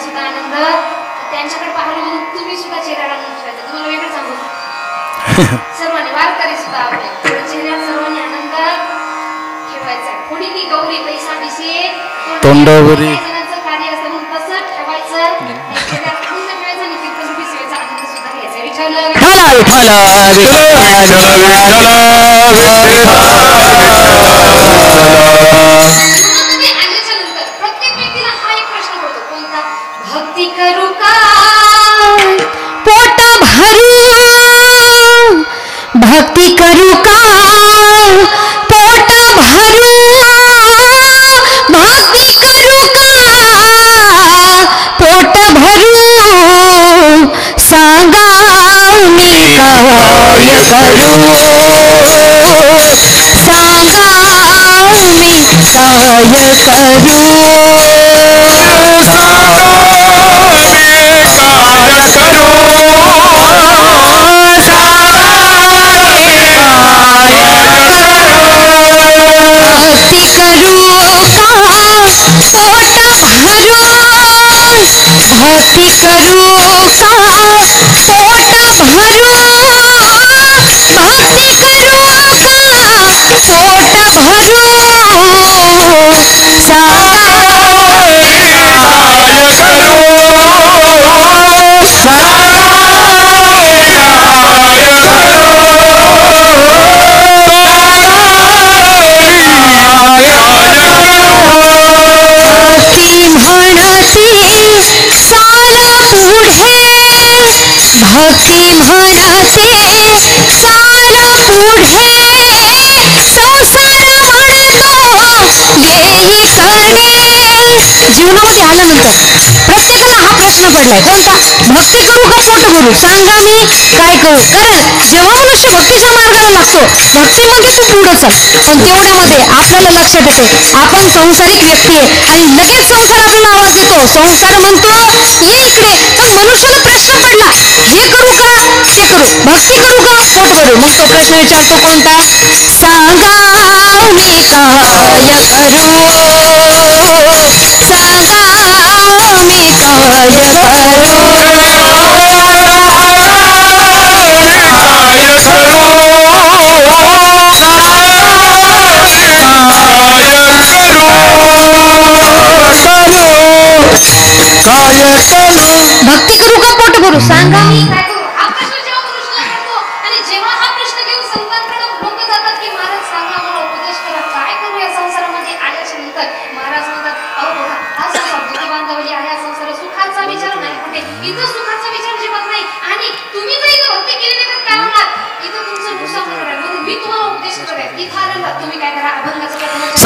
सुद्धा आनंद त्यांच्याकडे पाहिलं म्हणून तुम्ही सुद्धा चेहऱ्याला ठेवायचा. तुम्हाला वेगळं सांगू सर्वांनी वारकरी सुद्धा आपल्या चेहऱ्यात सर्वांनी आनंद ठेवायचा. कोणी ती गौरी पैसा दिसे तोंडावरी कार्य असतं म्हणून तसं ठेवायचं. प्रत्येक व्यक्तीला हा एक प्रश्न पडतो कोणता भक्ती करू का पोट भरू भक्ती करू का पोट भरू भक्ती करू का पोट भरू सांगा मी काय करू सांगा मी काय करू भक्ती करू का पोट भरू भक्ति करू का पोट भरू भक्ति करू का पोट भरू भक्ती म्हणते सारा पुढे संसार म्हणतो देही करणे. जीवनामध्ये आल्यानंतर प्रत्येकाला हा प्रश्न पडलाय कोणता भक्ती करू का पोट भरू सांगा मी काय करू. कारण जेव्हा मनुष्य भक्तीच्या मार्गाला लागतो भक्तीमध्ये तू पुढे चल पण तेवढ्यामध्ये आपल्याला लक्षात येते आपण संसारिक व्यक्ती आहे आणि लगेच संसार आपल्याला आवाज देतो संसार म्हणतो ये इकडे. पण मनुष्याला प्रश्न पडला हे करू का ते करू भक्ती करू का पोट भरू. मग तो प्रश्न विचारतो कोणता सांगा मी काय करू सांगा मी काय भक्ती करू का पोट भरू सांगा मी काय करू. हा प्रश्न जेव्हा मनुष्याला पडतो आणि जेव्हा हा प्रश्न घेऊन संतांकडे लोक जातात की महाराज सांगा मला उपदेश करा काय करू या संसारामध्ये आल्याच्या नंतर. महाराज म्हणतात अहो बघा हा संसार दुःख बांधवली आहे. हा संसार सुखाचा विचार नाही कुठे इथं सुखाचा विचार जेवत नाही आणि तुम्ही जर इथं भक्ती केली नाही तर काय होणार इथं तुमचं नुकसान होणार आहे. म्हणून मी तुम्हाला उपदेश करेन इथं आलेला तुम्ही काय करा अभंगाचं जन्मवाया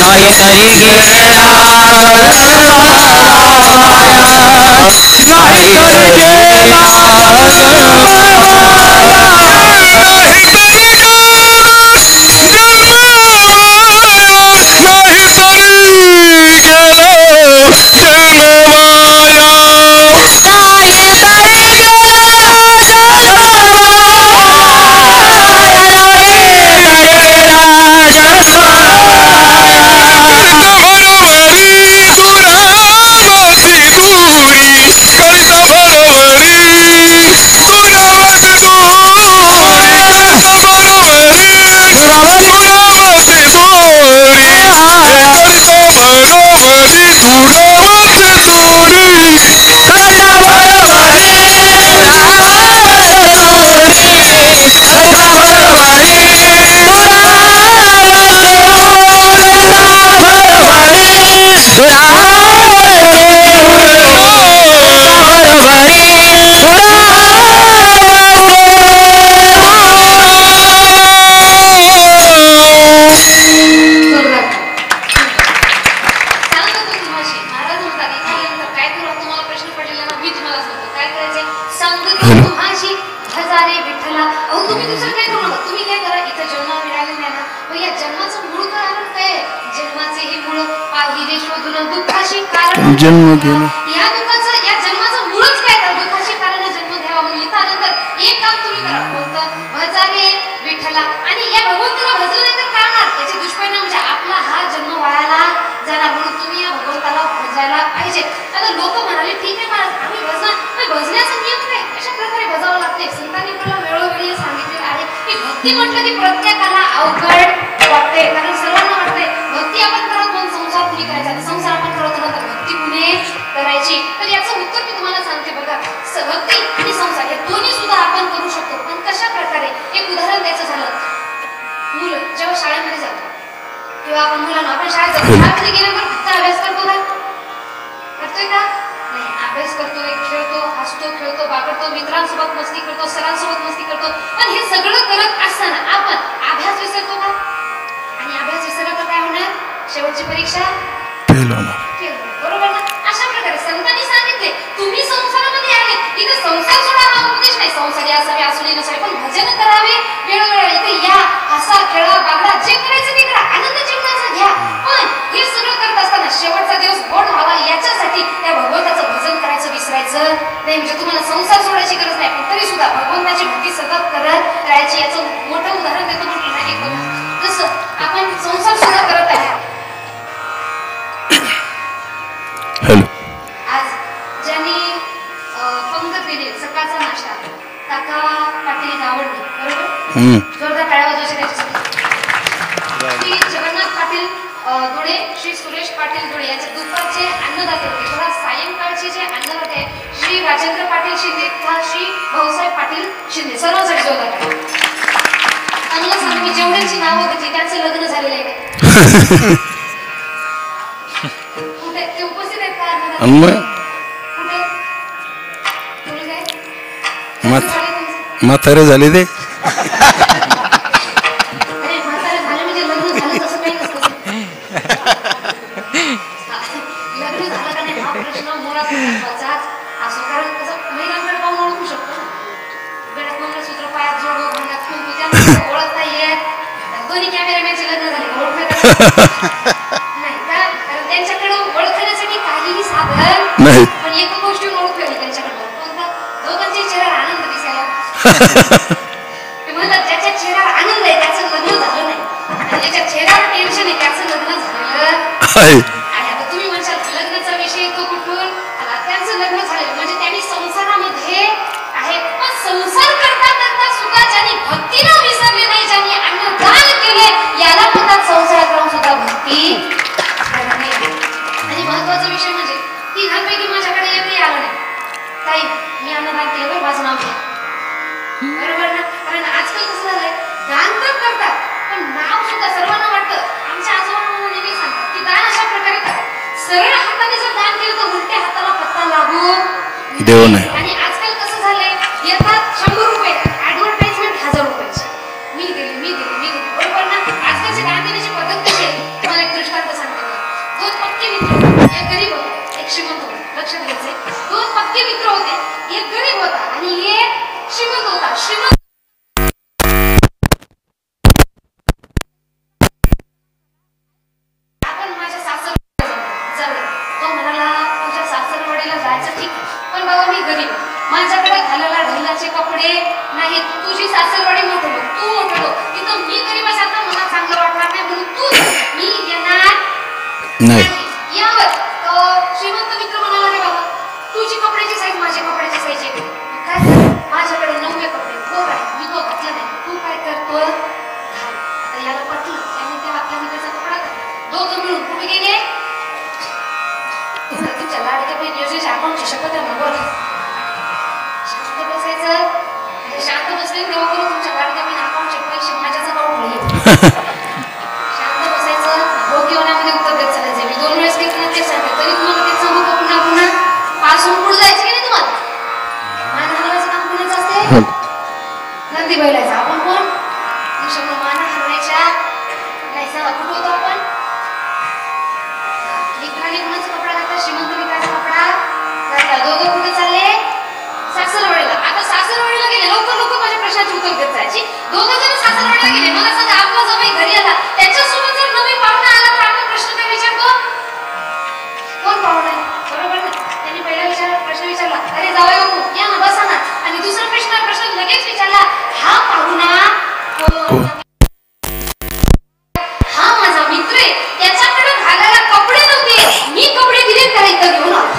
नाही तरी गेला नाही तरी म्हणून दुःखाशी कारण जन्म घेणे. या दुःखाचं या जन्माचं मूळच काय तर दुःखाशी कारण जन्म घ्यावा म्हणून इथानंतर एक काम तुम्ही करा कोणतं भजावे विठ्ठला आणि या भगवंताला भजलं नाही तर काय होणार याचे दुष्परिणाम म्हणजे आपला हा जन्म वायाला जाणार म्हणून तुम्ही या भगवंताला भजायला पाहिजे. आता लोक म्हणाले ठीक आहे महाराज आम्ही भजणार पण भजण्याचा नियम काय अशा प्रकारे भजावं लागते. संतांनी मला वेळोवेळी सांगितलेलं आहे की भक्ती म्हटलं की प्रत्येकाला अवघड वाटते कारण सर्वांना वाटते भक्ती आपण करत म्हणून संसार कुणी करायचा आणि संसार आपण करत नंतर भक्ती कुणी करायची. तर याचं उत्तर मी तुम्हाला सांगते बघा भक्ती आणि संसार हे दोन्ही सुद्धा आपण करू शकतो पण कशा प्रकारे एक उदाहरण द्यायचं झालं मुलं जेव्हा शाळेमध्ये जातो किंवा आपण मुलांना आपण शाळेत जातो शाळेमध्ये गेल्यावर फक्त अभ्यास करतो का करतोय का नाही अभ्यास करतोय खेळतो हसतो खेळतो बागडतो मित्रांसोबत मस्ती करतो सरांसोबत मस्ती करतो पण हे सगळं करत असताना आपण अभ्यास विसरतो का आणि अभ्यास विसरला तर काय होणार शेवटची परीक्षा फेल होणार. बरोबर ना. अशा प्रकारे संतांनी सांगितले तुम्ही संसारामध्ये आहेत इथे संसार सोडा हा उपदेश नाही संसारी असावे असुली नसावे पण भजन करावे वेळोवेळी इथे या हसा खेळा बागडा जे करायचं ते करा आनंद जीवनाचा घ्या पण हे सगळं करत असताना शेवटचा दिवस गोड व्हावा याच्यासाठी त्या भगवंताचं भजन करायचं विसरायचं नाही म्हणजे तुम्हाला संसार सोडायची गरज नाही पण तरी सुद्धा भगवंताची भक्ती सतत करत राहायची. याचं मोठं उदाहरण देतो म्हटलं ना एक बघा जसं आपण संसार सुद्धा करत आहे आज ज्यांनी पंगत दिली सकाळचा नाश्ता काका पाटील गावडे बरोबर जोरदार टाळ्या वाजवायच्या त्याच्यासाठी. श्री जगन्नाथ पाटील धुळे श्री सुरेश पाटील धुळे याचे दुपारचे अन्नदाते होते किंवा सायंकाळचे जे अन्नदाते आहे श्री राजेंद्र पाटील शिंदे किंवा श्री भाऊसाहेब पाटील शिंदे सर्वांसाठी जोरदार टाळ्या. चांगलं सांग मी जेवढ्यांची नावं घेतली त्यांचं लग्न झालेलं आहे कुठे ते उपस्थित आहेत का म्हातारे झाले ते म्हातारे झाले म्हणजे लग्न झालं तसं काही नसतं लग्न झालं का नाही हा प्रश्न मुळात महत्वाचाच असो कारण कसं महिलांकडे पाहून ओळखू शकतो ना गळ्यात मंगळसूत्र पायात जोडो भांड्यात कुंकू त्यांना ओळखता येत दोन्ही कॅमेरामॅनचे लग्न झाले ओळखता नाही का कारण त्यांच्याकडे ओळखण्यासाठी काहीही साधन नाही पण एक गोष्टी ओळखू त्यांच्याकडे कोणता दोघांचे चेहऱ्यावर आनंद दिसायला ते म्हणतात ज्याच्या चेहऱ्यावर आनंद आहे त्याचं लग्न झालं नाही आणि ज्याच्या चेहऱ्यावर टेन्शन आहे त्याचं लग्न झालं आहे. आता तुम्ही म्हणशाल लग्नाचा विषय तो कुठून आला त्यांचं लग्न झालेलं म्हणजे त्यांनी संसारामध्ये आहे पण संसार करता करता सुद्धा ज्यांनी भक्तीला विसरले नाही ज्यांनी अन्नदान केले याला म्हणतात संसारात राहून सुद्धा भक्ती आणि महत्वाचा विषय म्हणजे तिघांपैकी माझ्याकडे एकही आलं नाही ताई मी अन्नदान केलं माझं नाव घ्या बरोबर ना कारण आजकाल कसं झालंय दान तर करतात पण नाव सुद्धा सर्वांना वाटतं आमच्या आजोबांना नेहमी सांगतात की दान अशा प्रकारे करा सरळ हाताने जर दान केलं तर उलट्या हाताला पत्ता लागू देऊ नये. आणि आजकाल कसं झालंय येतात 100 रुपये ऍडव्हर्टाइजमेंट 1000 रुपयाची मी दिली बरोबर ना. आजकालची दान देण्याची पद्धत कशी आहे तुम्हाला एक दृष्टांत सांगते दोन पक्के मित्र एक गरीब होता एक श्रीमंत होता लक्षात घ्यायचंय दोन पक्के मित्र होते एक गरीब होता आणि एक श्रीमंत होता. श्रीमंत आपण माझ्या सासरवाडीला जाऊया तो म्हणाला तुझ्या सासरवाडीला जायचं ठीक पण बाबा मी गरीब माझ्याकडे घालायला ढिलाचे कपडे नाहीत तुझी सासरवाडी मोठं बघ तू मोठं बघ तिथं मी गरीब असाल तर मला चांगलं वाटणार नाही म्हणून तू मी येणार नाही यावर श्रीमंत मित्र म्हणाला रे बाबा तुझी कपड्याची साईज माझ्या कपड्याची साईज आहे काय माझ्याकडे 9 कपडे हो काय मी तो घातला नाही तू काय करतो घाल तर याला पटलं त्याने त्या आपल्या मित्राचा कपडा घातला दोघं मिळून कुठे गेले तुमच्या लाडक्या बहीण योजनेच्या अकाउंटची शपथ आहे बोल शांत बसायचं शांत बसले तेव्हा बोलू तुमच्या लाडक्या बहीण अकाउंटचे पैसे माझ्याच अकाउंटला येईल शांत बसायचं योग्य होण्यामध्ये उत्तर देत चालायचं मी 2 वेळेस घेतलं ते सांगते तरी तुम्हाला ते सांगू का पुन्हा पुन्हा पासून पुढे जायचं की नाही तुम्हाला मान हलवायचं काम कोणाचं असते नंदी बैलाचं आपण कोण शब्द मान हलवायच्या नाही सांगा कुठं होतो आपण मित्राने कोणाचा कपडा घातला श्रीमंत मित्राचा कपडा घातला दोघं कुठे चालले सासरवाडीला. आता सासरवाडीला गेले लोक माझ्या प्रश्नाची उत्तर देत जायची दोघं जण सासरवाडीला गेले मला सांगा आपला जवळ घरी आला त्याच्यासोबत जर नवीन पाहुणा आला तर आपण प्रश्न काय विचारतो हा पाहुणा कोण? हा माझा मित्र आहे. त्याच्याकडे घालायला कपडे नव्हते, मी कपडे दिले त्याला इथं घेऊन आलो.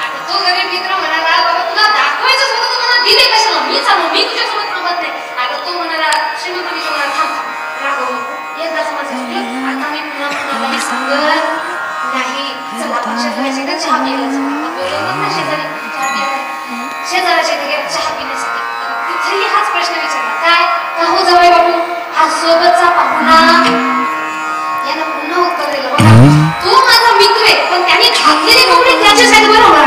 आता तो गरीब मित्र म्हणाला, बाबा तुला दाखवायचं होतं तर मला दिले कशाला, मी चालू, मी तुझ्यासोबत थांबत नाही. आता तो म्हणाला, श्रीमंत मी तुम्हाला थांब रागव नको, एकदाच माझं ऐकलं, आता मी पुन्हा कुणालाही सांगत नाही. चला आपण शेजाऱ्याच्या इथे चहा प्यायला जाऊ. बोलवलं ना शेजारी चहा प्यायला, शेजाऱ्याच्या इथे गेला चहा पिण्यासाठी. तिथेही हाच प्रश्न विचारला, काय का हो जावई बापू, हा सोबतचा पाहुणा. यानं पुन्हा उत्तर दिलं, बघा तो माझा मित्र आहे, पण त्याने घातलेले कपडे त्याच्यासाठी बरोबर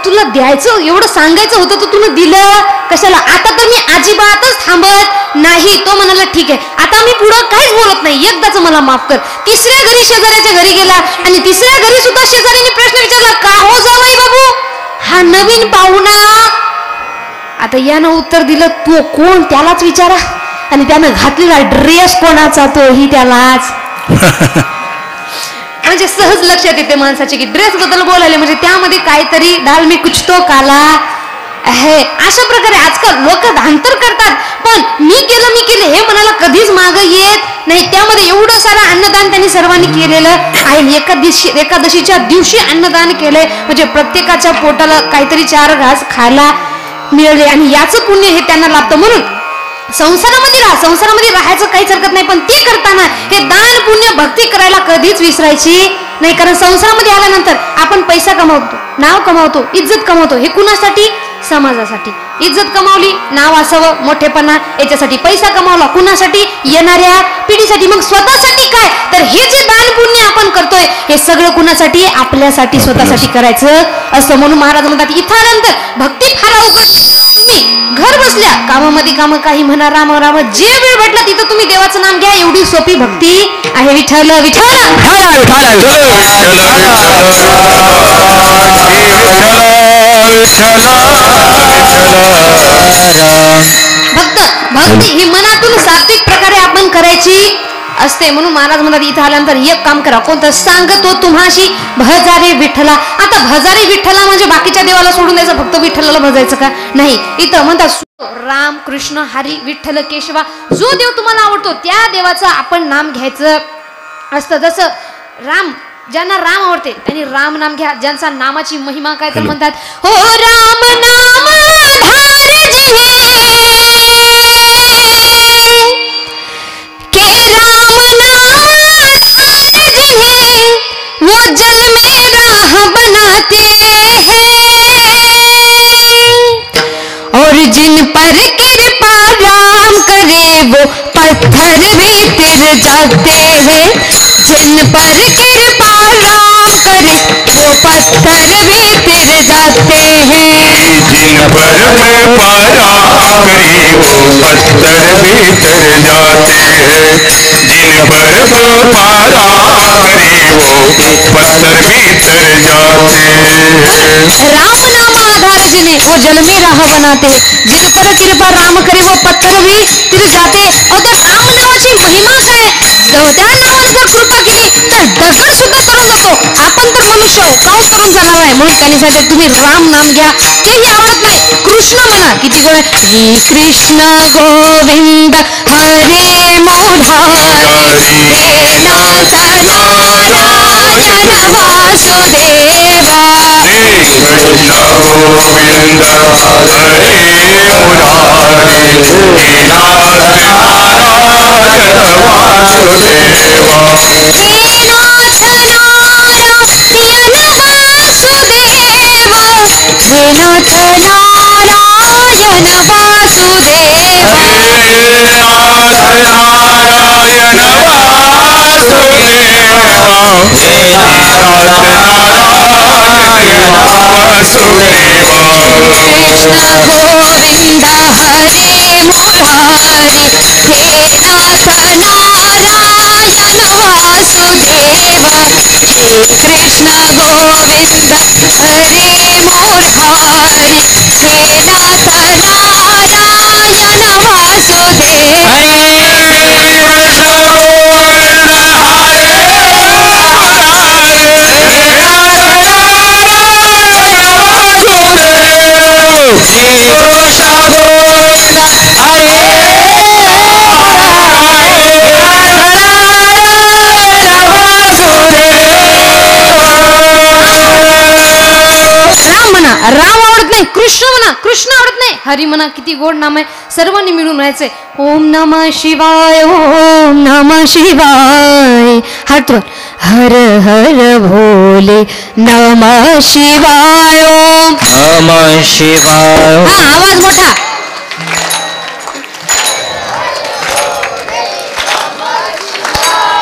तुला द्यायचं एवढं सांगायचं होतं तर तुला दिलं कशाला. आता तर मी अजिबातच थांबत नाही. तो म्हणाला ठीक आहे, आता मी पुढं काहीच बोलत नाही, एकदाच मला माफ कर. तिसऱ्या घरी शेजाऱ्याच्या घरी गेला आणि तिसऱ्या घरी सुद्धा शेजाऱ्याने प्रश्न विचारला, का हो जावई बाबू, हा नवीन पाहुणा. आता यानं उत्तर दिलं, तू कोण त्यालाच विचारा, आणि त्यानं घातलेला ड्रेस कोणाचा तोही त्यालाच. म्हणजे सहज लक्षात येते माणसाचे की ड्रेस बद्दल बोलायला म्हणजे त्यामध्ये काहीतरी डाल मी कुछ तो काला आहे. अशा प्रकारे आजकाल लोक धांतर करतात, पण मी केलं हे म्हणाला कधीच मागं येत नाही. त्यामध्ये एवढं सारं अन्नदान त्यांनी सर्वांनी केलेलं आहे. एकादशीच्या दिवशी अन्नदान केलंय म्हणजे प्रत्येकाच्या पोटाला काहीतरी 4 घास खायला मिळाले आणि याचं पुण्य हे त्यांना लाभतं. म्हणून संसारामध्ये राहायचं काहीच हरकत नाही, पण ते करताना हे दान पुण्य भक्ती करायला कधीच विसरायची नाही. कारण संसारामध्ये आल्यानंतर आपण पैसा कमावतो, नाव कमावतो, इज्जत कमावतो. हे कुणासाठी? समाजासाठी. इज्जत कमावली, नाव असावं, मोठेपणा, याच्यासाठी पैसा कमावला. कुणासाठी? येणाऱ्या पिढीसाठी. मग स्वतःसाठी काय? तर हे जे दान पुण्य आपण करतोय हे सगळं कुणासाठी? आपल्यासाठी, स्वतःसाठी करायचं असं. म्हणून महाराज म्हणतात, इथं आल्यानंतर भक्ती फार अवघड. तुम्ही घर बसल्या कामामध्ये काम काही म्हणा, राम राम, जे वेळ भेटला तिथं तुम्ही देवाचं नाम घ्या, एवढी सोपी भक्ती आहे. विठ्ठल विठ्ठल भक्ती ही मनातून सात्विक प्रकारे आपण करायची असते. म्हणून महाराज म्हणतात, इथं आल्यानंतर एक काम करा, कोणतं? सांगतो तुम्हाशी भजारे विठ्ठला. आता भजारे विठ्ठला म्हणजे बाकीच्या देवाला सोडून द्यायचं, फक्त विठ्ठलाला भजायचं का? नाही. इथं म्हणतात राम कृष्ण हरी विठ्ठल केशवा, जो देव तुम्हाला आवडतो त्या देवाचं आपण नाम घ्यायचं असतं. जसं राम, ज्यांना राम आवडते त्यांनी राम नाम घ्या. ज्यांचा नामाची महिमा काय तर म्हणतात, हो राम नाम धारजी के राम नाम धारजी वो जल में राह बनाते हैं और जिन पर कृपा राम करे वो पत्थर भी तिर जाते हैं. जिन पर कृपा राम करे वो पत्थर भी तिर जाते हैं. जिन पर कृपा राम करे वो पत्थर भी तिर जाते हैं. जिन पर कृपा राम करे वो पत्थर भी तिर जाते हैं. राम नाम आधार जिन्हें वो जल में राह बनाते हैं. जिन पर कृपा राम करे वो पत्थर भी तिर जाते. और त्या राम नावाची महिमा काय? त्या नावाने जर कृपा केली तर दगड सुद्धा तरून जातो. आपण तर मनुष्य काऊन तरून जाणार आहे. म्हणून त्यांनी सांगितलं तुम्ही राम नाम घ्या. तेही आवडत नाही, कृष्ण म्हणा. किती गोड, श्री कृष्ण गोविंद हरे मुरारी हे नाथ नारायण वासुदेवा. कृष्ण गोविंद हरे मुरारी हे नाथ नारायण वासुदेवा. हे नाथ नारायण वासुदेवा. हे नाथ नारायण वासुदेवा. कृष्ण गोविंद हरे मुरारी हे नाथ नारायण वासुदेवा. कृष्ण गोविंद हरे मुरारी हे नाथ नारायण वासुदेवा. Hey! कृष्ण म्हणा, कृष्ण आवडत नाही, हरी म्हणा, किती गोड नाम आहे. सर्वांनी मिळून म्हणायचंय ओम नमः शिवाय, ओम नमः शिवाय. हात वर. हर हर भोले नमः शिवाय, ओम नमः शिवाय. हा आवाज मोठा.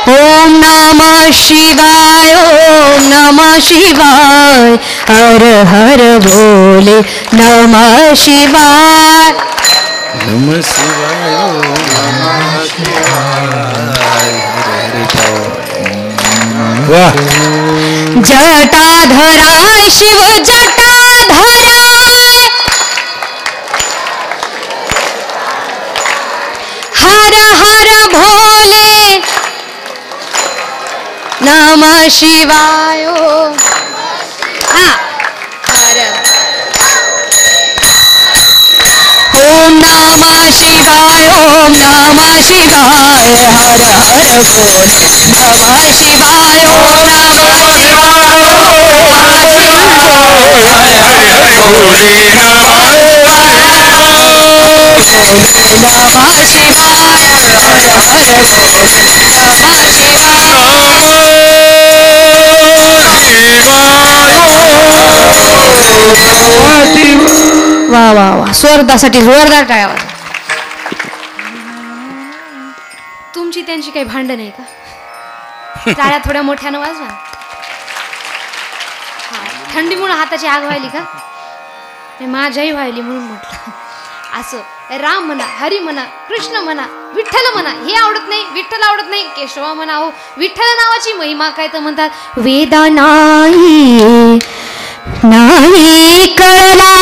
ओम नमः शिवाय, ओम नमः शिवाय. हर हर भोले नमः शिवाय. नमः शिवाय, नमः शिवाय. वाह. जटाधराय शिव जटाधराय, हर हर भोले नमः शिवाय. हा हर ओम नमः शिवाय, ओम नमः शिवाय. हर हर भोले नमः शिवाय. ओम नमः वा वा वा. स्वर्गासाठी जोरदार टाळ्या वाजवा. तुमची त्यांची काही भांडण आहे का? टाळ्या थोड्या मोठ्यानं वाजवा. थंडीमुळे हाताची आग व्हायली का? माझ्याही व्हायली म्हणून म्हटलं. असं राम म्हणा, हरी म्हणा, कृष्ण म्हणा, विठ्ठल म्हणा, हे आवडत नाही, विठ्ठल आवडत नाही, केशवा म्हणा. हो विठ्ठल नावाची महिमा काय तर म्हणतात वेदा नाही नाही कळला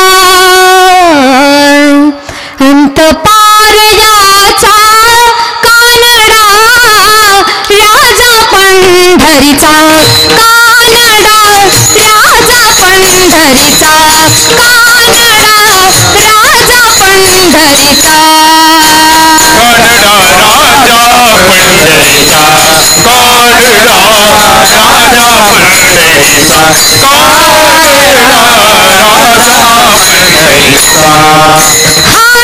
अंत पार याचा कानडा राजा पंढरीचा. कानडा राजा पंढरीचा. कानडा राजा पंढरीचा.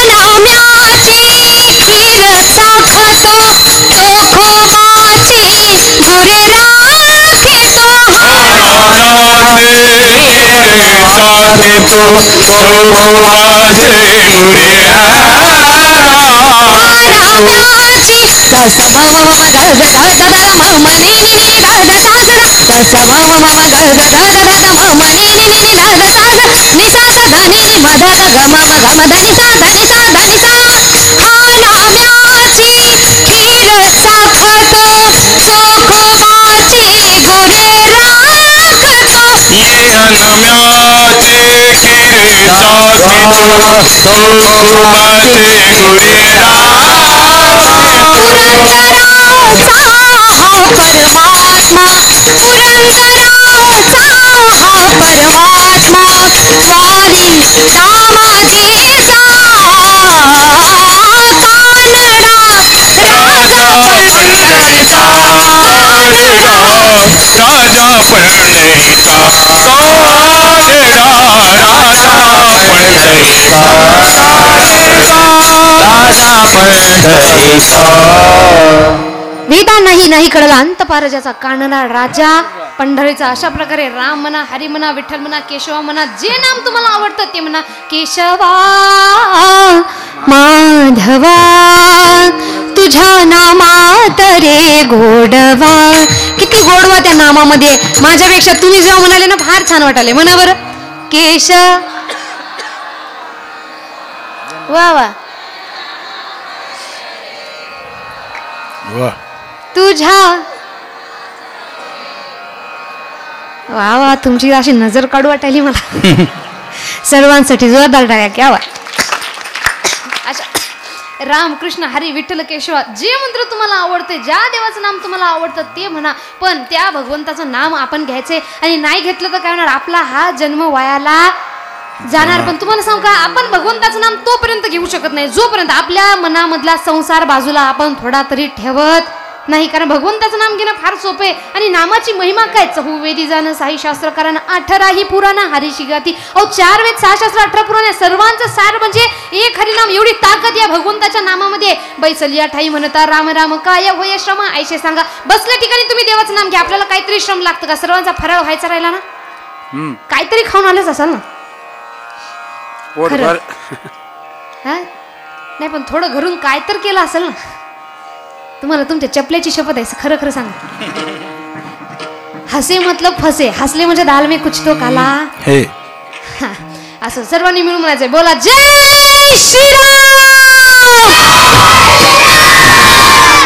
हानाम्याची खीर साखतो चोखोबाची गुरे राखितो. हानाम्याची दसमम गद गद ममनी नि गद सागर. दसमम गद गद ममनी नि गद सागर. निसा सधनी मद गम गम धनि सा धनि सा धनि सा. हानाम्याची खीर साखतो चोखोबाची गुरे राखतो. परमात्मा पुरंदराचा हा परमात्मा वारी दामाजीचा. कानडा राजा पंढरीचा. वेदा नाही नाही कळला अंत पारजाचा. कानडा राजा पंढरीचा. अशा प्रकारे राम म्हणा, हरी म्हणा, विठ्ठल म्हणा, केशवा म्हणा, जे नाम तुम्हाला आवडतं ते म्हणा. केशवा माधवा तुझ्या नामात रे गोडवा. किती गोडवा त्या नामामध्ये. माझ्यापेक्षा तुम्ही जेव्हा म्हणाले ना फार छान वाटाले. म्हणा बरं केश. वा वा. वाह. तुझ्या वा वा. तुमची अशी नजर काढू वाटायली मला. सर्वांसाठी जोरदार टाळ्या. क्या वा. अच्छा राम कृष्ण हरी विठ्ठल केशवा जे मंत्र तुम्हाला आवडते, ज्या देवाचं नाम तुम्हाला आवडतं ते म्हणा. पण त्या भगवंताचं नाम आपण घ्यायचे आणि नाही घेतलं तर काय होणार? आपला हा जन्म वायाला जाणार. पण तुम्हाला सांगू का, आपण भगवंताचं नाम तोपर्यंत घेऊ शकत नाही जोपर्यंत आपल्या मनामधला संसार बाजूला आपण थोडा तरी ठेवत नाही, कारण भगवंताचं नाम घेणं फार सोपं आहे आणि नामाची महिमा काय, चहुवेदी जाणं साई शास्त्रकारांना 18 ही पुराण हरीशी गाती. 4 वेद 6 शास्त्र 18 पुराण सर्वांचं सार म्हणजे एक हरिनाम. एवढी ताकद या भगवंताच्या नामामध्ये. बैसलिया ठाई म्हणता राम राम काय होय श्रम ऐशे सांगा. बसल्या ठिकाणी तुम्ही देवाचं नाम घ्या. आपल्याला काहीतरी श्रम लागतं का? सर्वांचा फराळ व्हायचा राहिला ना, काहीतरी खाऊन आलेच असाल ना खरं. हा नाही, पण थोडं घरून काय तर केलं असेल ना. तुम्हाला तुमच्या चपल्याची शपथ आहे, खरं खरं सांगा. हसे मतलब फसे, हसले म्हणजे दाल में कुछ तो काला. हे असं सर्वांनी मिळून म्हणायचंय. बोला जय श्रीराम,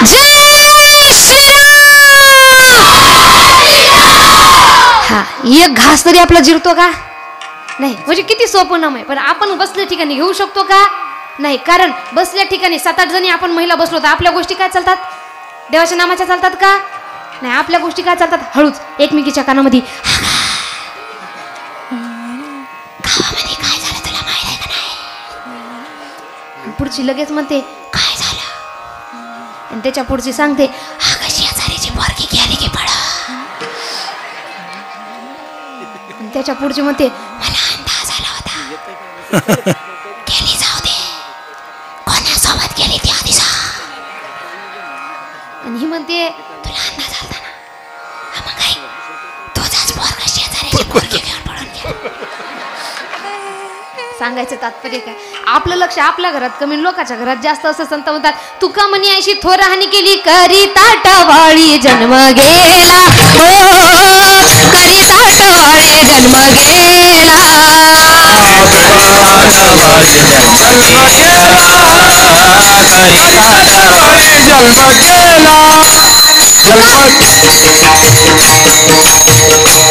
जय श्रीराम. हा, एक घास तरी आपला जिरतो का? नाही. म्हणजे किती सोपं नाम आहे, पण आपण बसल्या ठिकाणी घेऊ शकतो का? नाही. कारण बसल्या ठिकाणी 7-8 जणी आपण महिला बसलो तर आपल्या गोष्टी काय चालतात? देवाच्या नामाच्या चालतात का? नाही. आपल्या गोष्टी काय चालतात? हळूच एकमेकीच्या कानामध्ये, गावामध्ये काय झालं तुला माहिती आहे का नाही? पुढची लगेच म्हणते काय झालं, आणि त्याच्या पुढची सांगते कशी आजारीची पोरगी गेली की पड, आणि त्याच्या पुढची म्हणते मला अंदाज आला होता. गेली जाऊ दे, कोणासोबत गेली ती आधी सांग. आणि ही म्हणते तुला अंदाज आलता ना, मग काय तुझाच पोरगा शेजाऱ्याची पोरगी घेऊन पडून गेला. सांगायचं तात्पर्य काय? आपलं लक्ष आपल्या घरात कमी, लोकांच्या घरात जास्त. असं संत म्हणतात. तुका म्हणी ऐशी थोर हानी केली करी ताटवाळी जन्म गेला, हो करी ताटवाळी जन्म गेला.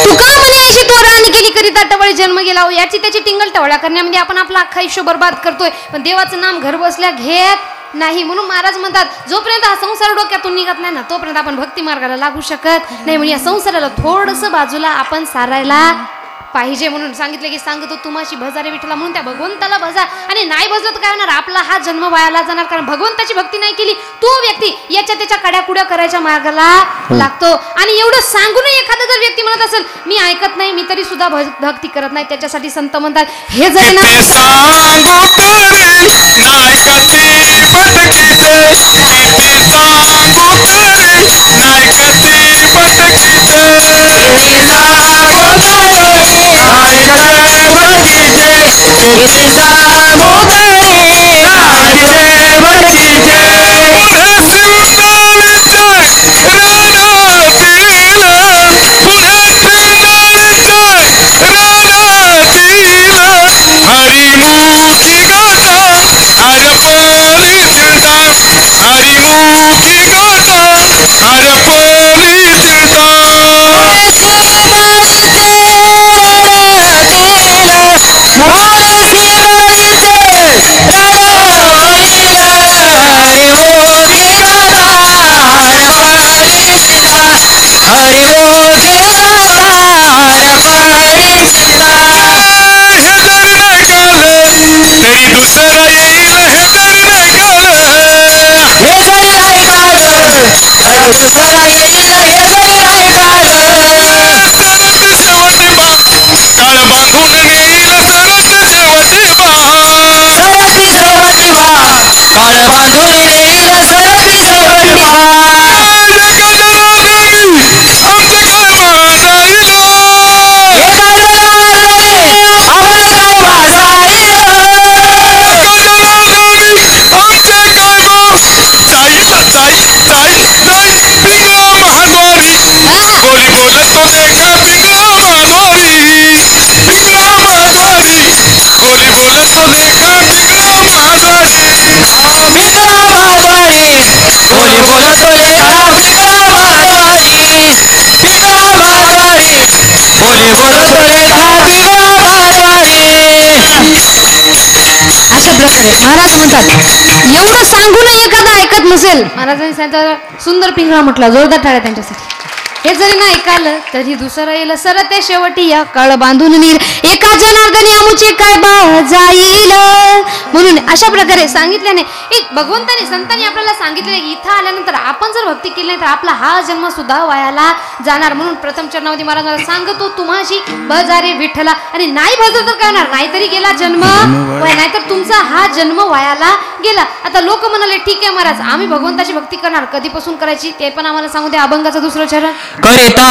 तुका म्हणे अशी तोराणी केली करी ताटवाळी जन्म गेला. याची त्याची टिंगल टवळ्या करण्यामध्ये आपण आपलं अख्खं आयुष्य बर्बाद करतोय. पण देवाचं नाम घर बसल्या घेत नाही. म्हणून महाराज म्हणतात जोपर्यंत हा संसार डोक्यातून निघत नाही ना, तोपर्यंत आपण भक्ती मार्गाला लागू शकत नाही. म्हणून या संसाराला थोडंसं बाजूला आपण सारायला पाहिजे. म्हणून सांगितलं की सांगतो तुम्हाशी भजा रे विठ्ठला. म्हणून त्या भगवंताला भजा. आणि नाही भजलं तर काय होणार? आपला हा जन्म वायाला जाणार. कारण भगवंताची भक्ती नाही केली तो व्यक्ती याच्या त्याच्या कड्याकुड्या करायच्या मार्गाला लागतो. आणि एवढं सांगून एखादा जर व्यक्ती म्हणत असेल मी ऐकत नाही, मी तरी सुद्धा भक्ती करत नाही, त्याच्यासाठी संत म्हणतात हे जरी ना महाराज म्हणतात एवढं सांगून एखादा ऐकत नसेल. महाराजांनी सांगितलं सुंदर पिंगळा म्हटला. जोरदार टाळ्या त्यांच्यासाठी. हे जरी नाही ऐकालं तरी दुसरं येईल सरते शेवटी या कळ बांधून नीर एका जनार्दनी आमुचे काय बा जाईल. म्हणून अशा प्रकारे सांगितल्याने भगवंताने संतांनी आपल्याला सांगितले इथं आल्यानंतर आपण जर भक्ती केली नाही तर आपला हा जन्म सुद्धा वायाला जाणार. म्हणून प्रथम चरणावधी महाराज मला सांगतो तुम्हाशी भजारे विठ्ठला आणि नाही भजत तर काय होणार नाहीतरी गेला जन्म वाया नाहीतर तुमचा हा जन्म वायाला गेला. आता लोक म्हणाले ठीक आहे महाराज आम्ही भगवंताची भक्ती करणार कधीपासून करायची ते पण आम्हाला सांगू द्या. अभंगाचं दुसरं चरण करिता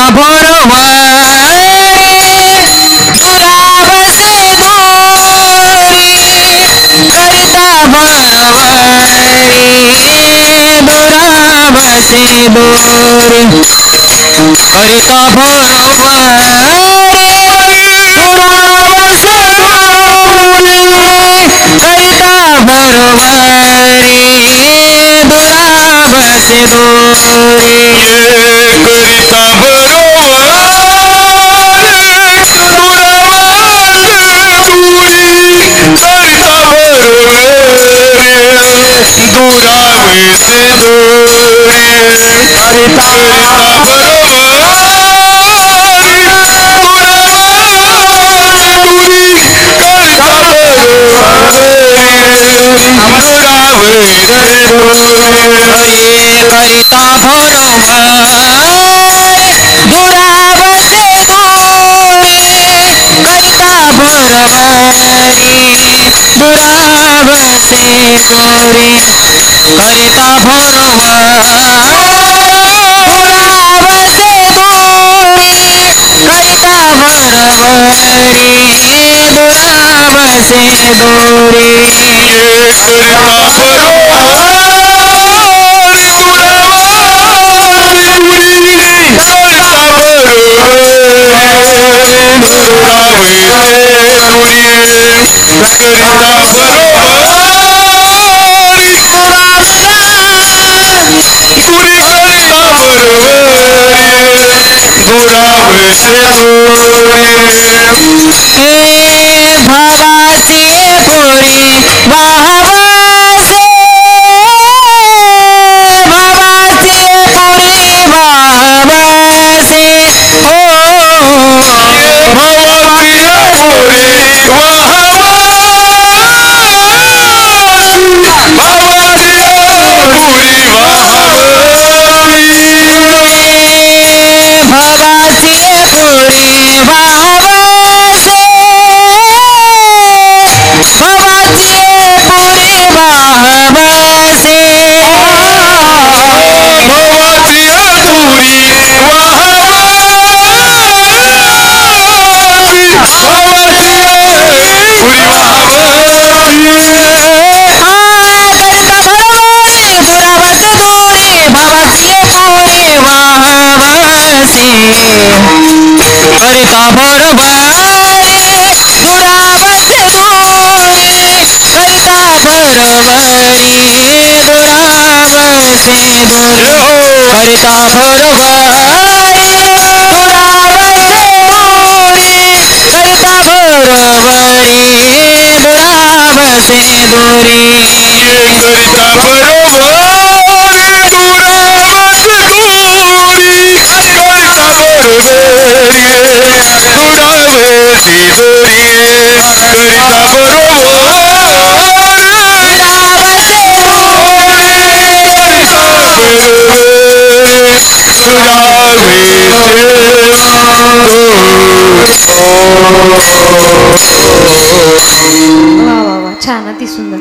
छान अति सुंदर.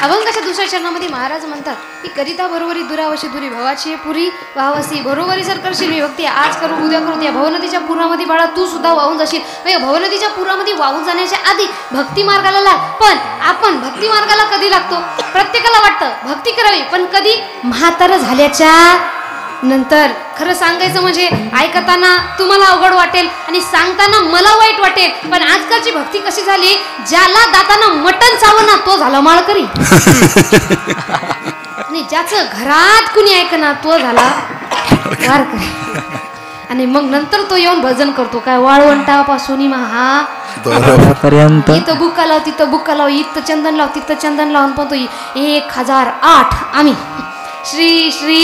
अभंगाच्या दुसऱ्या चरणामध्ये महाराज म्हणतात की करिता बरोबरी दुरावशी दुरी भवाची पुरी वाहवसी बरोबरी जर करशील मी भक्ती आज करू उद्या करू त्या भवनदीच्या पुरामध्ये बाळा तू सुद्धा वाहून जाशील. भवनदीच्या पुरामध्ये वाहून जाण्याच्या आधी भक्ती मार्गाला लाग. पण आपण भक्ती मार्गाला कधी लागतो प्रत्येकाला वाटतं भक्ती करावी पण कधी म्हातारं झाल्याच्या नंतर. खरं सांगायचं म्हणजे ऐकताना तुम्हाला अवघड वाटेल आणि सांगताना मला वाईट वाटेल पण आजकालची भक्ती कशी झाली ज्याला दाताना मटण चावना तो झाला माळकरी आणि ज्याचं घरात कुणी ऐकना तो झाला वारकरी. आणि मग नंतर तो येऊन भजन करतो काय वाळवंटापासून महा पर्यंत इथं बुक्का लाव तिथं बुक्का लाव इथं चंदन लाव तिथं चंदन लावून पण तो 1008 आम्ही श्री श्री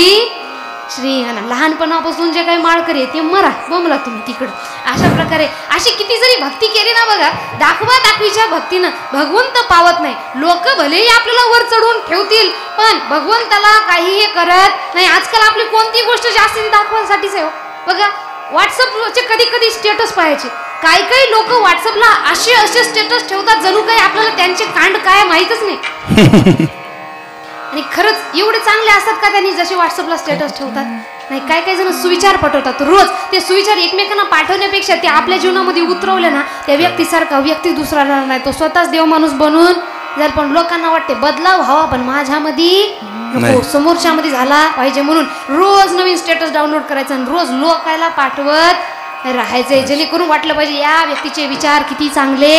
श्री लहानपणापासून जे काही माळकरी आहे ते मरा बोंबला तुम्ही तिकडं. अशा प्रकारे अशी किती जरी भक्ती केली ना बघा, दाखवा दाखवीच्या भक्तीनं भगवंत पावत नाही. लोक भलेही आपल्याला वर चढवून ठेवतील पण भगवंताला काहीही करत नाही. आजकाल आपली कोणती गोष्ट जास्त दाखवण्यासाठीच आहे बघा. व्हॉट्सअपचे कधी कधी स्टेटस पाहायचे, काही लोक व्हॉट्सअपला असे स्टेटस ठेवतात जणू काही आपल्याला त्यांचे कांड काय माहीतच नाही. आणि खरंच एवढे चांगले असतात का त्यांनी जसे व्हॉट्सअपला स्टेटस ठेवतात? नाही, काही जण सुविचार पाठवतात रोज. ते सुविचार एकमेकांना पाठवण्यापेक्षा ते आपल्या जीवनामध्ये उतरवले ना, त्या व्यक्तीसारखा व्यक्ती दुसरा राहणार नाही. तो स्वतःच देव माणूस बनून जर पण लोकांना वाटते बदलाव व्हावा पण माझ्यामध्ये नको, समोरच्यामध्ये झाला पाहिजे म्हणून रोज नवीन स्टेटस डाउनलोड करायचं आणि रोज लोकांना पाठवत राहायचंय, जेणेकरून वाटलं पाहिजे या व्यक्तीचे विचार किती चांगले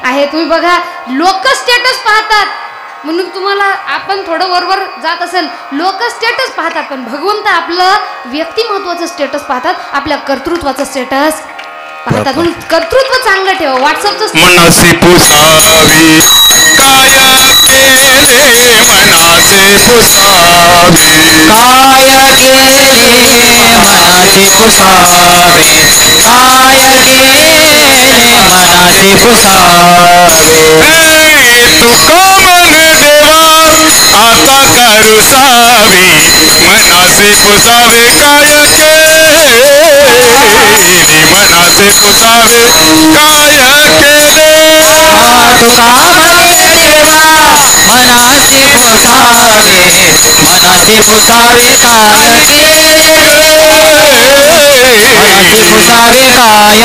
आहे. तुम्ही बघा, लोक स्टेटस पाहतात म्हणून तुम्हाला आपण थोडं वरवर जात असेल, लोक स्टेटस पाहतात पण भगवंत आपलं व्यक्तिमत्वाचं स्टेटस पाहतात, आपल्या कर्तृत्वाचं स्टेटस पाहतात. म्हणून कर्तृत्व चांगलं ठेवा. व्हॉट्सअपचं मनासी पुसावी काय केले, मनासी पुसावी काय केले मनाची पुसावे, काय केले मनाची पुसावे. तुका मन देवा आता करू सावी, मनासी पुसावे काय केले, मनासी पुसावे काय केले. तुका म्हणे देवा मनाची पुसावे, मनाची पुसावे काय केले, मनाची पुसावे काय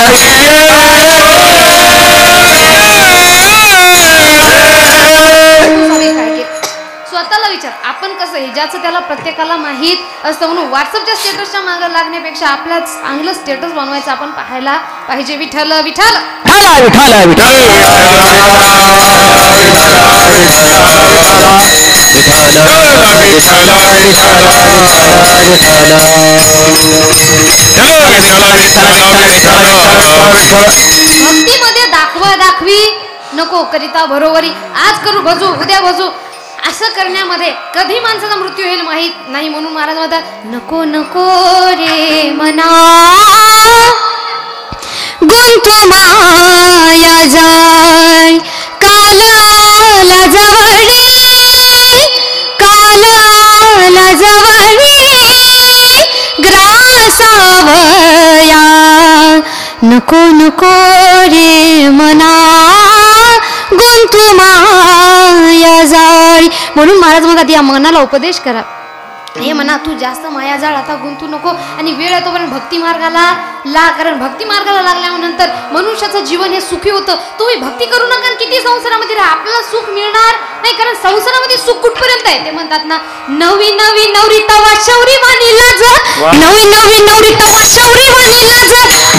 स्वतःला विचार. आपण कसं आहे ज्याचं त्याला प्रत्येकाला माहीत असतं, म्हणून व्हॉट्सअपच्या स्टेटसच्या मागं लागण्यापेक्षा आपल्या चांगलं स्टेटस बनवायचं आपण पाहायला पाहिजे. विठ्ठल विठ्ठल विठ्ठल विठ्ठल भक्तीमध्ये दाखवा दाखवी नको करिता बरोबरी. आज करू भजू उद्या भजू असं करण्यामध्ये कधी माणसाचा मृत्यू होईल माहीत नाही. म्हणून महाराज म्हणतात नको नको रे मना गुंतू माया जाय, कालाला जवळी कालाला जवळी ग्रासावया, नको नको रे मना गुंतू माया जाळी. म्हणून महाराज म्हणतात या मनाला उपदेश करा, हे म्हणा तू जास्त मायाजाळ आता गुंतू नको आणि वेळ आहे तोपर्यंत भक्ती मार्गाला ला. कारण भक्ती मार्गाला लागल्यानंतर मनुष्याचं जीवन हे सुखी होतं. तुम्ही भक्ती करू नका, किती संसारामध्ये राहा आपल्याला सुख मिळणार नाही. कारण संसारामध्ये सुख कुठपर्यंत आहे ते म्हणतात ना, नवी नवी नवरी तवा शौरी मानिला ज, नवी नवी नवरी तवा शौरी मानिला ज,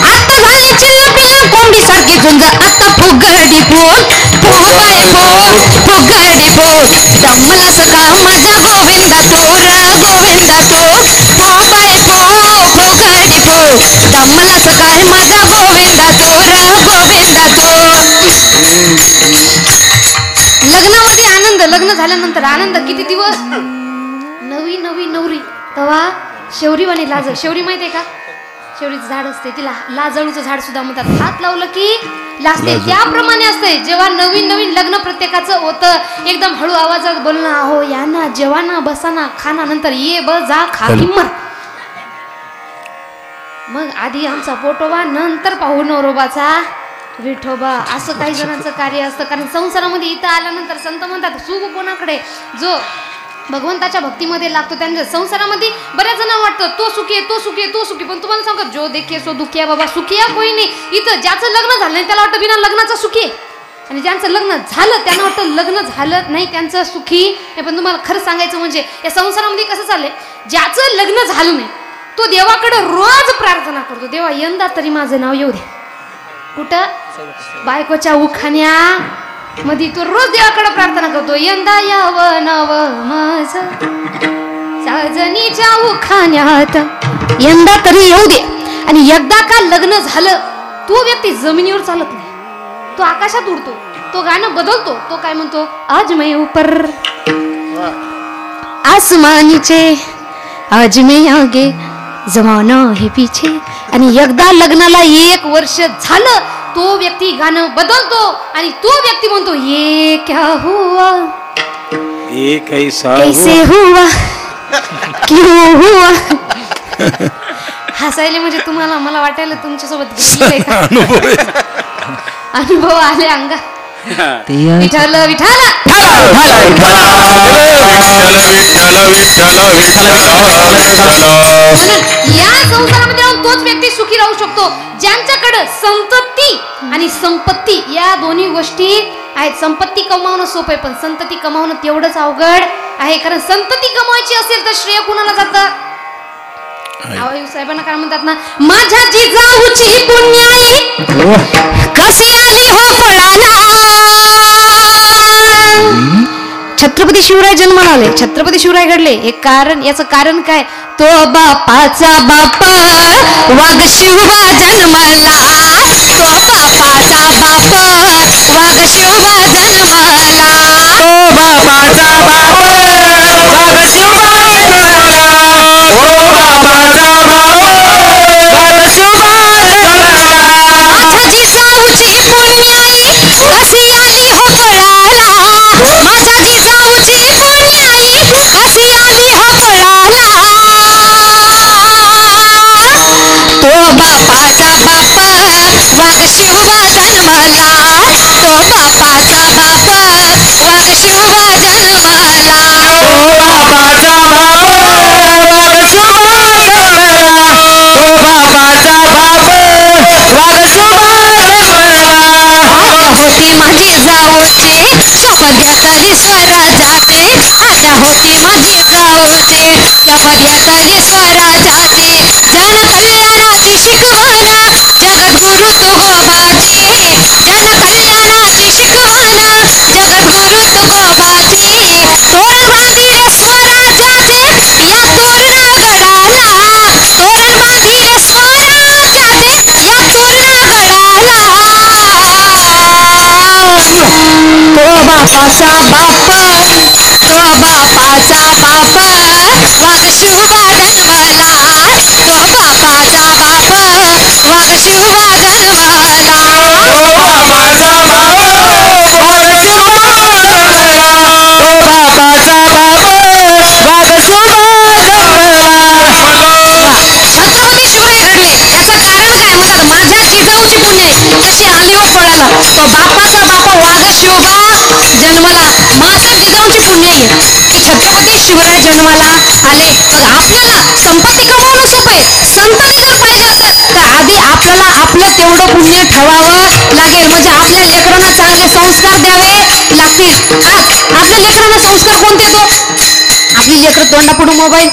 आता झाली चिल्ल पिल्ल कोंबडी सारखी झुंज, आता फुगडी फोन फुगाय फोन फुगडी फोन, दमला सका माझा गोविंदा तोर गोविंदा तो, फुगाय फो फुगडी फो, दमला सका माझा गोविंदा तोर गोविंदा तो. लग्नामध्ये आनंद, लग्न झाल्यानंतर आनंद किती दिवस. नवी नवी नवरी तवा शेवरीवाणी लाज. शेवरी माहिती आहे का, शेवरीचं झाड असते तिला लाजळूचं झाड सुद्धा म्हणतात. हात लावलं की लाजते, त्याप्रमाणे असते. जेव्हा नवीन नवीन लग्न प्रत्येकाचं होतं, एकदम हळू आवाजात बोलणं, अहो या ना जेवाना बसाना खाना, नंतर ये ब जा खा किंमत. मग आधी आमचा पोटोबा नंतर पाहू नवरोबाचा विठोबा, असं काही जणांचं कार्य असतं. कारण संसारामध्ये इथं आल्यानंतर संत म्हणतात सुख कोणाकडे, जो भगवंताच्या भक्तीमध्ये लागतो त्यांच्या संसारामध्ये. बऱ्याच जणांना वाटतं तो सुखी आहे तो सुखी आहे तो सुखी, पण तुम्हाला सांगतो जो देखे सो दुखी आहे बाबा, सुखी आहे कोणी नाही. इथं ज्याचं लग्न झालं नाही त्याला वाटतं बिना लग्नाचं सुखी आहे, आणि ज्यांचं लग्न झालं त्यांना वाटतं लग्न झालं नाही त्यांचं सुखी आहे. पण तुम्हाला खरं सांगायचं म्हणजे या संसारामध्ये कसं चाललंय, ज्याचं लग्न झालं नाही तो देवाकडे रोज प्रार्थना करतो, देवा यंदा तरी माझं नाव येऊ दे. कुठं बायकोच्या उखाण्या मध्ये तो रोज देवाकडे प्रार्थना करतो, यंदा यावं नाव माझं साजनीच्या उखाण्यात यंदा तरी येऊ दे. आणि एकदा का लग्न झालं तो व्यक्ती जमिनीवर चालत नाही, तो आकाशात उडतो. तो गाणं बदलतो, तो काय म्हणतो, आज मैं ऊपर आसमानीचे आज मैं आगे जमाना है पीछे. आणि एकदा लग्नाला 1 वर्ष झालं तो व्यक्ती गाणं बदलतो आणि तो व्यक्ती म्हणतो ये क्या हुआ ये कैसा कैसे हुआ क्यों हुआ. हसायले म्हणजे तुम्हाला मला वाटायला तुमच्यासोबत अनुभव आले अंगा. विठ्ठल विठ्ठल या संसारामध्ये राहून तोच व्यक्ती सुखी राहू शकतो ज्यांच्याकडे संतती आणि संपत्ती या दोन्ही गोष्टी आहेत. संपत्ती कमावणं सोपं आहे पण संतती कमावणं तेवढंच अवघड आहे. कारण संतती कमवायची असेल तर श्रेय कुणाला जातं. साहेबांना काय म्हणतात ना, माझ्या जिजाऊची पुण्याई कशी आली हो फळाला. छत्रपती शिवराय जन्माला आले, छत्रपती शिवराय घडले. एक कारण, याचं कारण काय, तो बापाचा बाप वाघ शिवबा जन्माला. तो बापाचा बाप वाघ शिवबा जन्माला. तो बापाचा बाप वाघ शिवबा जन्माला. ओ बापाचा बाप वाघ शिवबा जन्माला. माझ्या जिजाऊची पुण्याई कशी आली हो फळाला. माझ्या जिजाऊची पुण्याई कशी आली हो फळाला. तो बापाचा बाप वाघ शिवबा जन्माला. तो बापाचा बाप वाघ शिवबा जन्माला. ओ बापाचा बाप वाघ शिवबा जन्माला. ओ बापाचा बाप वाघ शिवबा जन्माला. होती माझी जाऊचे शपथ्यातली स्वराजाचे. आज्ञा होती माझी जाऊचे शपथ्यातली स्वराजाचे. जन कल्याणाची शिकवण जगद्गुरु तुकोबाची. जन कल्याणाची शिकवण जगद्गुरु तुकोबाची. तोरण बांधिले स्वराजाचे या तोरणा गडाला. तोरण बांधिले स्वराजाचे या तोरणा गडाला. तो बापाचा बाप तो बापाचा बाप वाघ शिवबा जन्माला. तो बापाचा बाप वाघ शिवबा जन्माला. ओ बापाचा बाप वाघ शिवबा जन्माला. ओ बापाचा बाप वाघ शिवबा जन्माला. छत्रपती शिवराय घडले याचं कारण काय म्हणतात, माझ्या जिजाऊची पुण्य कशी आली व फळाला. तो बापाचा बाप वाघ शिवबा जन्माला. माझ्या जिजाऊची पुण्य की छत्रपती शिवराय जन्माला आले. मग आपल्याला संपत्ती कमावणं सोपं आहे. संतती जर पाहिजे असेल तर आधी आपल्याला आपलं तेवढं पुण्य ठेवावं लागेल. म्हणजे आपल्या लेकरांना चांगले संस्कार द्यावे लागतील. आज आपल्या लेकरांना संस्कार कोणते देतो. आपली लेकरं तोंडापुढे मोबाईल.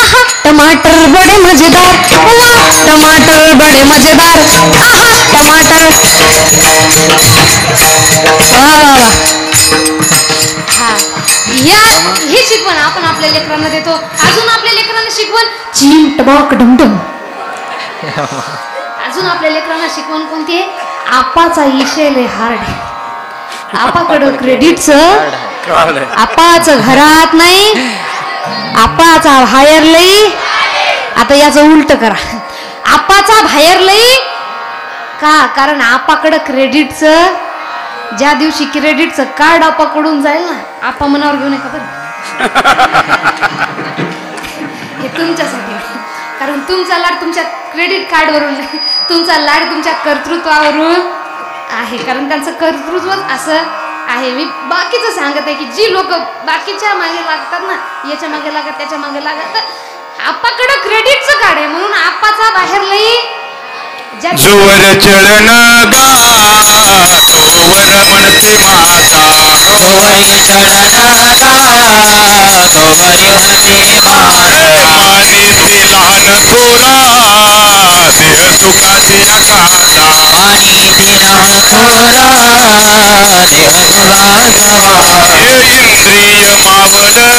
आहा टमाटर बडे मजेदार. वाह टमाटर बडे मजेदार. आहा टमाटर. वा वा वा. हा या ही शिकवण आपण आपल्या लेकरांना देतो. अजून आपल्या लेकरांना शिकवण चिम टबाक डमडम. अजून आपल्या लेकरांना शिकवण कोणती आहे, आपाचा इशे लय हार्ड आहे. आपाकडं क्रेडिटचं आपाचं घरात नाही. आपाचा बाहेर लई. आता याचं उलट करा, आपाचा बाहेर लई का, कारण आपाकडं क्रेडिटचं ज्या दिवशी क्रेडिटचं कार्ड आपाकडून जाईल ना, आपा मनावर घेऊन नका बरं. हे तुमच्यासाठी, कारण तुमचा लाड तुमच्या क्रेडिट कार्डवरून नाही, तुमचा लाड तुमच्या कर्तृत्वावरून आहे. कारण त्यांचं कर्तृत्वच असं आहे. मी बाकीचं सांगत आहे की जी लोक बाकीच्या मागे लागतात ना, याच्या मागे लागत त्याच्या मागे लागत, तर आपाकडं क्रेडिटचं कार्ड आहे म्हणून आपाचा बाहेर लई. जोवर चरण गा तोवर म्हणते माता. तोवरी चरण गा तोवरी म्हणते माता. मानिती लहान थोरा देह सुखाची आकाशा. मानिती लहान थोरा देह सुखाचा. इंद्रिय मावळले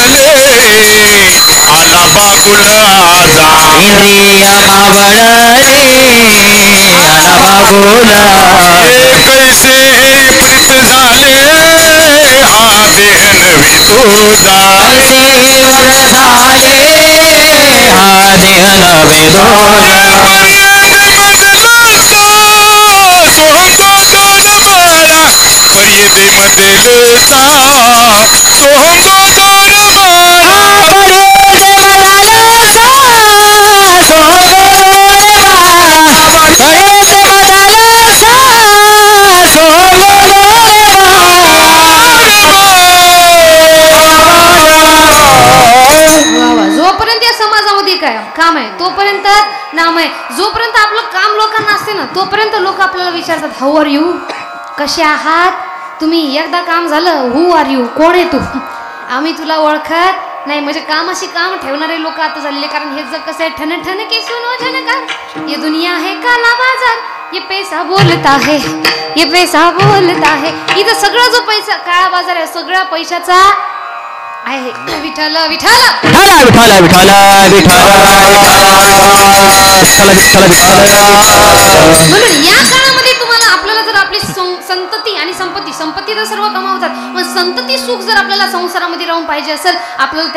आला बागुल आजा. इंद्रिय मावळले आला बागुला. कैसे प्रीत झाले हा देह नवी तुझा. कैसे वर झाले देह नवे जोपर्यंत या समाजामध्ये काय काम आहे तोपर्यंत नाम आहे. जोपर्यंत आपलं काम लोकांना असते ना तोपर्यंत लोक आपल्याला विचारतात हाऊ आर यू, कसे आहात तुम्ही. एकदा काम झालं हू आर यू, कोण आहे तू, आम्ही तुला ओळखत नाही. म्हणजे कामाशी काम ठेवणारे लोक आता झालेले. कारण हे जग कसं आहे ठन ठन के सुनो झनकार, ये दुनिया है काला बाजार, ये पैसा बोलता है, ये पैसा बोलता है. इथं सगळा जो पैसा काळा बाजार आहे सगळा पैशाचा आहे. विठ्ठल विठ्ठल विठाला विठाला विठाला म्हणून या काळामध्ये तुम्हाला आपल्याला जर आपली संतती आणि संपत्ती तर सर्व कमावतात, पण संतती सुख जर आपल्याला संसारामध्ये राहून पाहिजे असेल आपल्याला